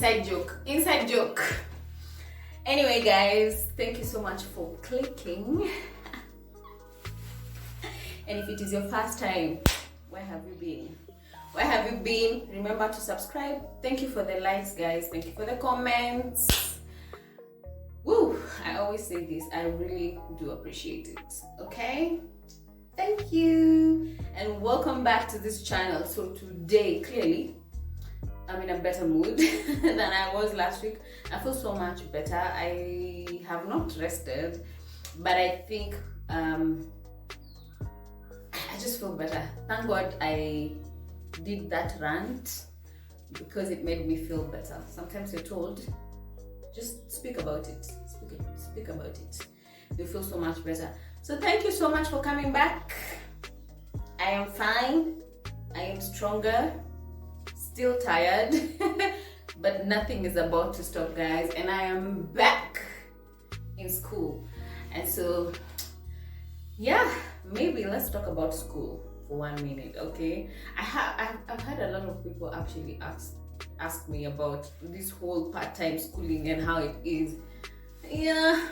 inside joke. Anyway guys, thank you so much for clicking. And if it is your first time, where have you been? Remember to subscribe. Thank you for the likes guys, thank you for the comments. Woo, I always say this, I really do appreciate it. Okay, thank you and welcome back to this channel. So today, clearly I'm in a better mood than I was last week. I feel so much better. I have not rested, but I think I just feel better. Thank God I did that rant because it made me feel better. Sometimes you're told, just speak about it. Speak about it. You feel so much better. So thank you so much for coming back. I am fine. I am stronger. Still tired, but nothing is about to stop guys, and I am back in school. And so yeah, maybe let's talk about school for 1 minute. Okay, I've had a lot of people actually ask me about this whole part-time schooling and how it is. Yeah,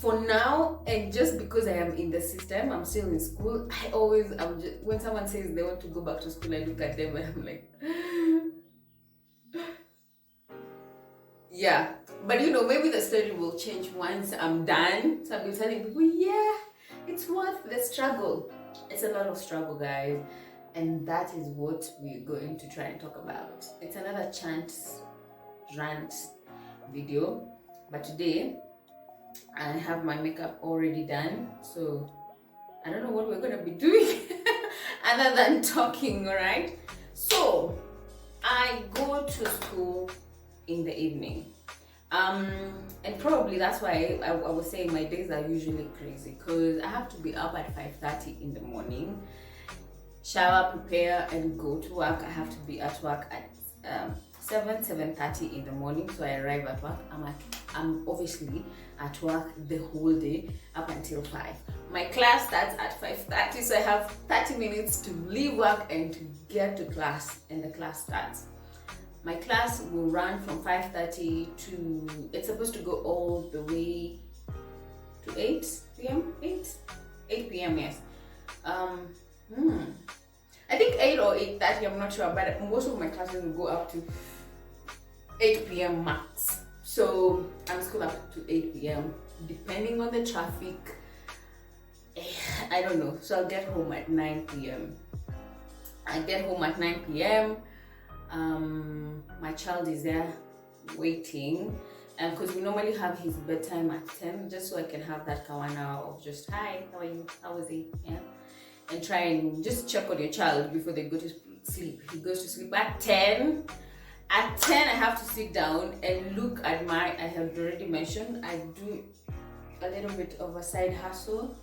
for now, and just because I am in the system, I'm still in school. When someone says they want to go back to school, I look at them and I'm like, yeah. But you know, maybe the story will change once I'm done. So I'll be telling people, yeah, it's worth the struggle. It's a lot of struggle, guys. And that is what we're going to try and talk about. It's another rant video. But today, I have my makeup already done, so I don't know what we're gonna be doing other than talking. All right, so I go to school in the evening, and probably that's why I was saying my days are usually crazy, because I have to be up at 5:30 in the morning, shower, prepare, and go to work. I have to be at work at 7:30 in the morning, so I arrive at work. I'm obviously at work the whole day up until 5. My class starts at 5:30, so I have 30 minutes to leave work and to get to class, and the class starts. My class will run from 5:30 to, it's supposed to go all the way to 8 p.m. 8 p.m. yes. I think 8 or 8:30, I'm not sure, but most of my classes will go up to 8 p.m. max. So I'm school up to 8 p.m. depending on the traffic. I don't know. So I'll get home at 9 p.m. I get home at 9 p.m. My child is there waiting, and because we normally have his bedtime at 10, just so I can have that 1 hour of just, hi, how are you? How was it? Yeah. And try and just check on your child before they go to sleep. He goes to sleep at 10. At 10, I have to sit down and look at I have already mentioned, I do a little bit of a side hustle.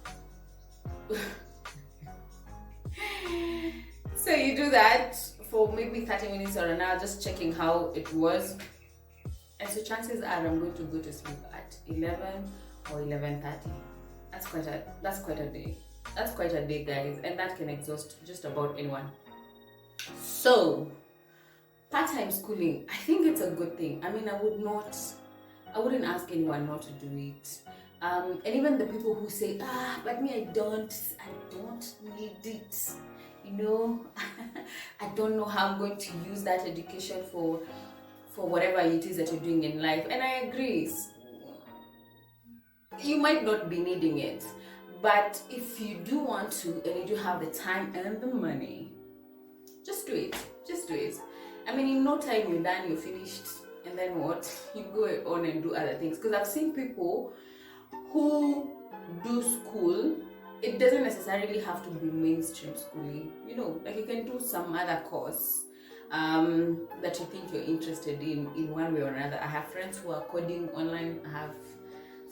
So you do that for maybe 30 minutes or an hour, just checking how it was. And so chances are I'm going to go to sleep at 11 or 11:30. That's quite a day. That's quite a day, guys, and that can exhaust just about anyone. So part-time schooling, I think it's a good thing. I mean, I wouldn't ask anyone not to do it. And even the people who say, but me, I don't need it. You know, I don't know how I'm going to use that education for whatever it is that you're doing in life. And I agree. You might not be needing it, but if you do want to and you do have the time and the money, just do it. Just do it. I mean, in no time you're done, you're finished, and then what? You go on and do other things. Because I've seen people who do school, it doesn't necessarily have to be mainstream schooling. You know, like you can do some other course that you think you're interested in one way or another. I have friends who are coding online. I have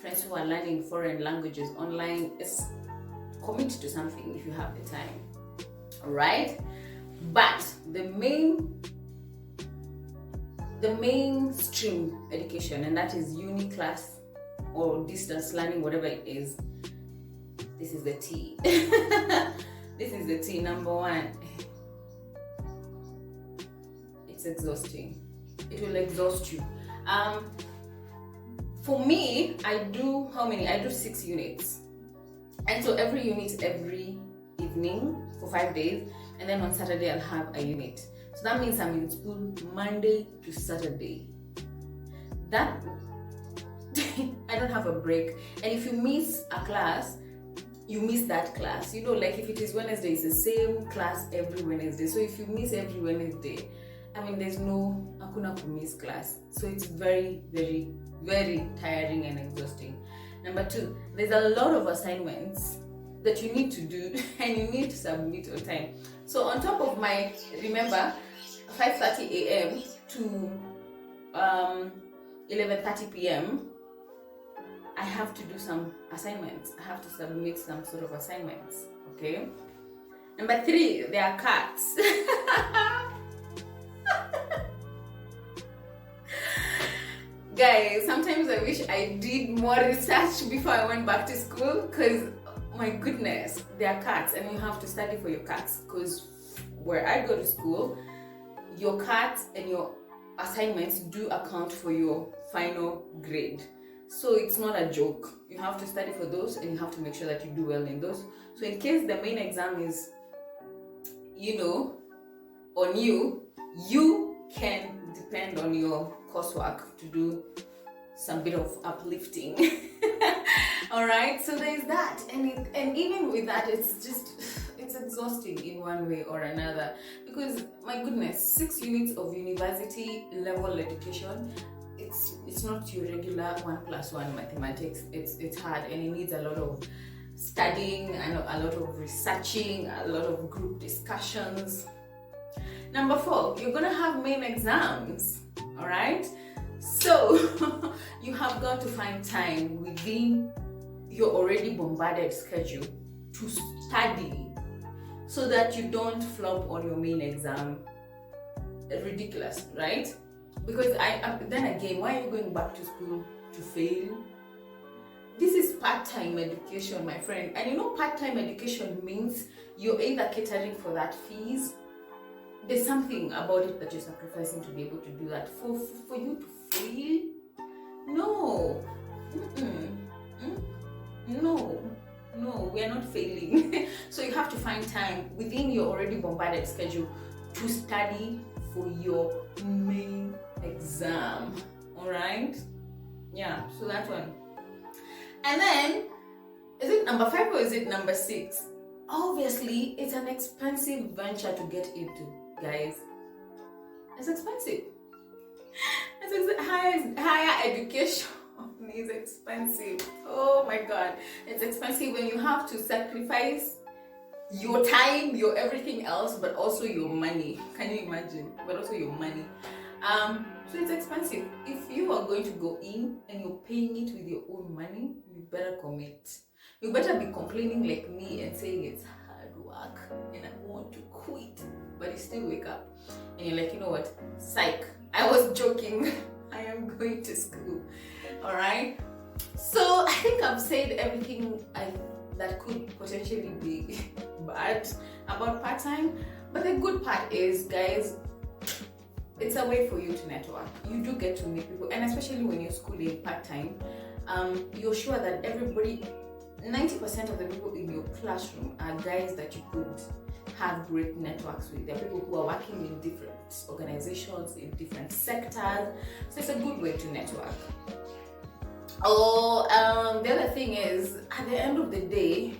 friends who are learning foreign languages online. It's commit to something if you have the time, all right? But the mainstream education, and that is uni class or distance learning, whatever it is, this is the T. This is the T, number one. it's exhausting. It will exhaust you. For me, I do how many? I do 6 units. And so every unit every evening for 5 days, and then on Saturday I'll have a unit. So that means I'm in school Monday to Saturday. That I don't have a break. And if you miss a class, you miss that class. You know, like if it is Wednesday, it's the same class every Wednesday. So if you miss every Wednesday, I mean, there's no hakuna miss class. So it's very, very, very tiring and exhausting. Number 2, there's a lot of assignments that you need to do and you need to submit on time. So on top of my, remember, 5:30 a.m. to 11:30 p.m., I have to do some assignments. I have to submit some sort of assignments, okay? Number 3, there are cats. Guys, sometimes I wish I did more research before I went back to school, because my goodness, there are cats and you have to study for your cats, because where I go to school, your cats and your assignments do account for your final grade. So it's not a joke. You have to study for those and you have to make sure that you do well in those. So in case the main exam is, you know, on you, you can depend on your coursework to do some bit of uplifting. All right, so there's that, and even with that, it's exhausting in one way or another, because my goodness, 6 units of university level education, it's not your regular 1+1 mathematics. It's hard and it needs a lot of studying and a lot of researching, a lot of group discussions. Number 4, you're gonna have main exams. All right, so you have got to find time within your already bombarded schedule to study so that you don't flop on your main exam. Ridiculous, right? Because then again, why are you going back to school to fail? This is part-time education, my friend. And you know, part-time education means you're either catering for that fees. There's something about it that you're sacrificing to be able to do that. For you to fail? No. No, we are not failing. So you have to find time within your already bombarded schedule to study for your main exam. All right? Yeah, so that one. And then, is it number 5 or is it number 6? Obviously, it's an expensive venture to get into, guys. It's expensive. Higher education is expensive. Oh my God, it's expensive when you have to sacrifice your time, your everything else, but also your money. Can you imagine? But also your money. So it's expensive. If you are going to go in and you're paying it with your own money, you better commit. You better be complaining like me and saying it's hard work and I want to quit, but you still wake up and you're like, you know what? Psych. I was joking. I am going to school. All right. So I think I've said everything that could potentially be bad about part-time, but the good part is, guys, it's a way for you to network. You do get to meet people, and especially when you're schooling part-time, you're sure that everybody, 90% of the people in your classroom are guys that you could have great networks with. There are people who are working in different organizations, in different sectors, so it's a good way to network. The other thing is, at the end of the day,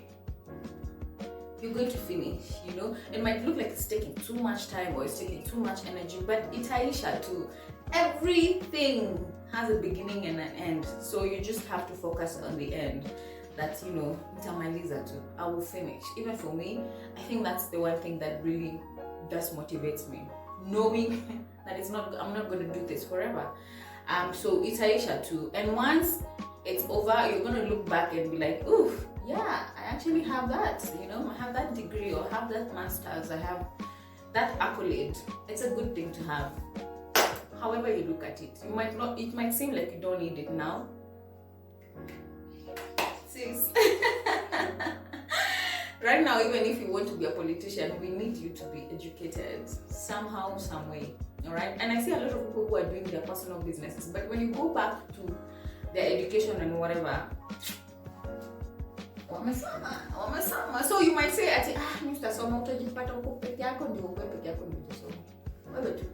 you're going to finish, you know. It might look like it's taking too much time or it's taking too much energy, but itaisha too. Everything has a beginning and an end, so you just have to focus on the end. That, you know, nitamaliza too, I will finish. Even for me, I think that's the one thing that really does motivates me, knowing that I'm not going to do this forever. So itaisha too, and once it's over, you're going to look back and be like, ooh, yeah, I actually have that, you know, I have that degree or have that master's, I have that accolade. It's a good thing to have. However you look at it, it might seem like you don't need it now. Sis. Right now, even if you want to be a politician, we need you to be educated somehow, some way. All right. And I see a lot of people who are doing their personal businesses, but when you go back to their education and whatever, wamesoma. So you might say ati Mr. Soma utajipata uko peke yako ndio uko peke yako ndio utasoma. Wewe tu.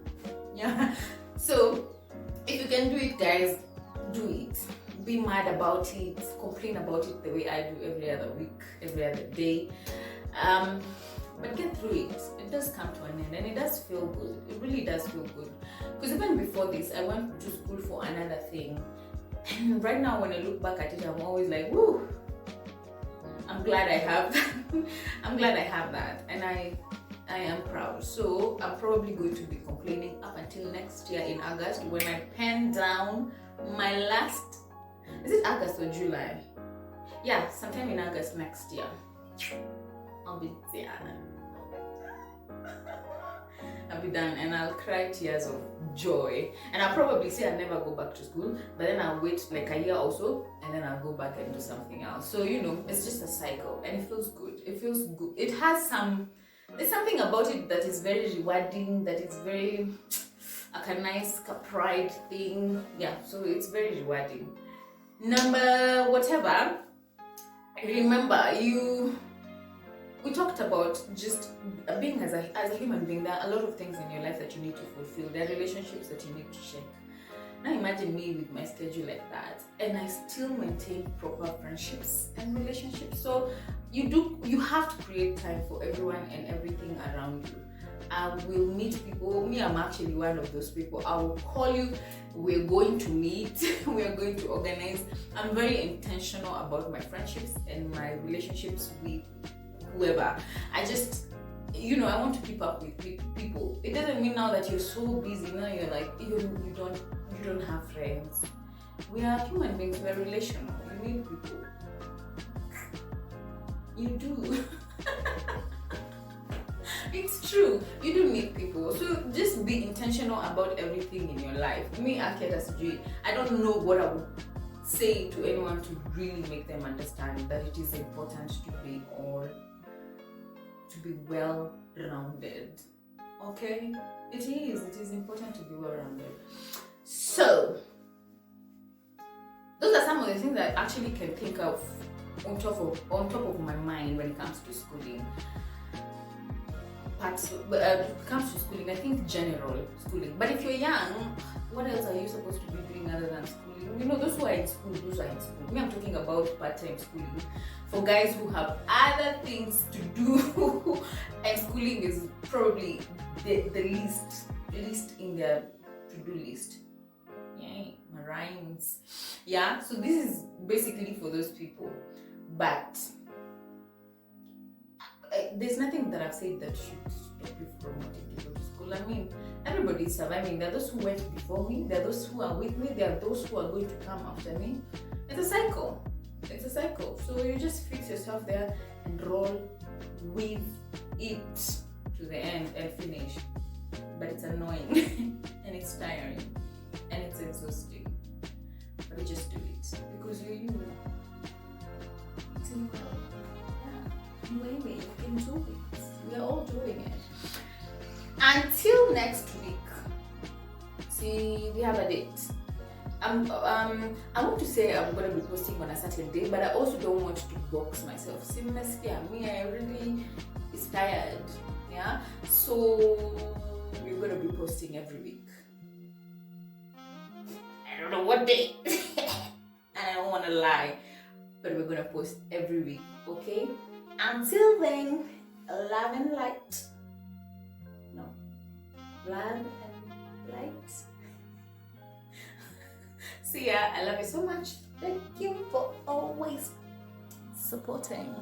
Yeah. So if you can do it, guys, do it. Be mad about it, complain about it the way I do every other week, every other day. But get through it. It does come to an end and it does feel good. It really does feel good. Because even before this, I went to school for another thing. And right now when I look back at it, I'm always like, woo, I'm glad I have that. I'm glad I have that. And I am proud. So I'm probably going to be complaining up until next year in August when I pen down my last, is it August or July? Yeah, sometime in August next year. I'll be done. I'll be done and I'll cry tears of joy. And I'll probably say I'll never go back to school, but then I'll wait like a year or so and then I'll go back and do something else. So, you know, it's just a cycle and it feels good. It feels good. It has there's something about it that is very rewarding, that is very like a nice pride thing. Yeah, so it's very rewarding. Number whatever, remember we talked about just being as a human being. There are a lot of things in your life that you need to fulfill. There are relationships that you need to check. Now imagine me with my schedule like that and I still maintain proper friendships and relationships. So you have to create time for everyone and everything around you. I will meet people. Me, I'm actually one of those people. I will call you. We're going to meet. We're going to organize. I'm very intentional about my friendships and my relationships with whoever. I just, I want to keep up with people. It doesn't mean now that you're so busy. Now you're like, even you don't have friends. We are human beings. We're relational. You need people. You do. It's true. You do need people. So just be intentional about everything in your life. Me, Akeda Sujui, I don't know what I would say to anyone to really make them understand that it is important to be well-rounded. Okay? It is important to be well-rounded. So those are some of the things that I actually can think of on top of my mind when it comes to schooling. When it comes to schooling, I think general schooling. But if you're young, what else are you supposed to be doing other than schooling? Those who are in school, those are in school. Me, I'm talking about part-time schooling. For guys who have other things to do, and schooling is probably the least in their to-do list. Yay, my rhymes. Yeah, so this is basically for those people. But there's nothing that I've said that should stop you from wanting to go to school. I mean, everybody is surviving. There are those who went before me, there are those who are with me, there are those who are going to come after me. It's a cycle. So you just fix yourself there and roll with it to the end and finish. But it's annoying and it's tiring and it's exhausting. But you just do it because you're you. It's incredible. Maybe you can do it. We're all doing it. Until next week. See, we have a date. I want to say I'm going to be posting on a certain day, but I also don't want to box myself. See, me, I already is tired. Yeah. So we're going to be posting every week. I don't know what day. And I don't want to lie, but we're going to post every week. Okay. Until then, love and light. No, love and light. See ya. I love you so much. Thank you for always supporting.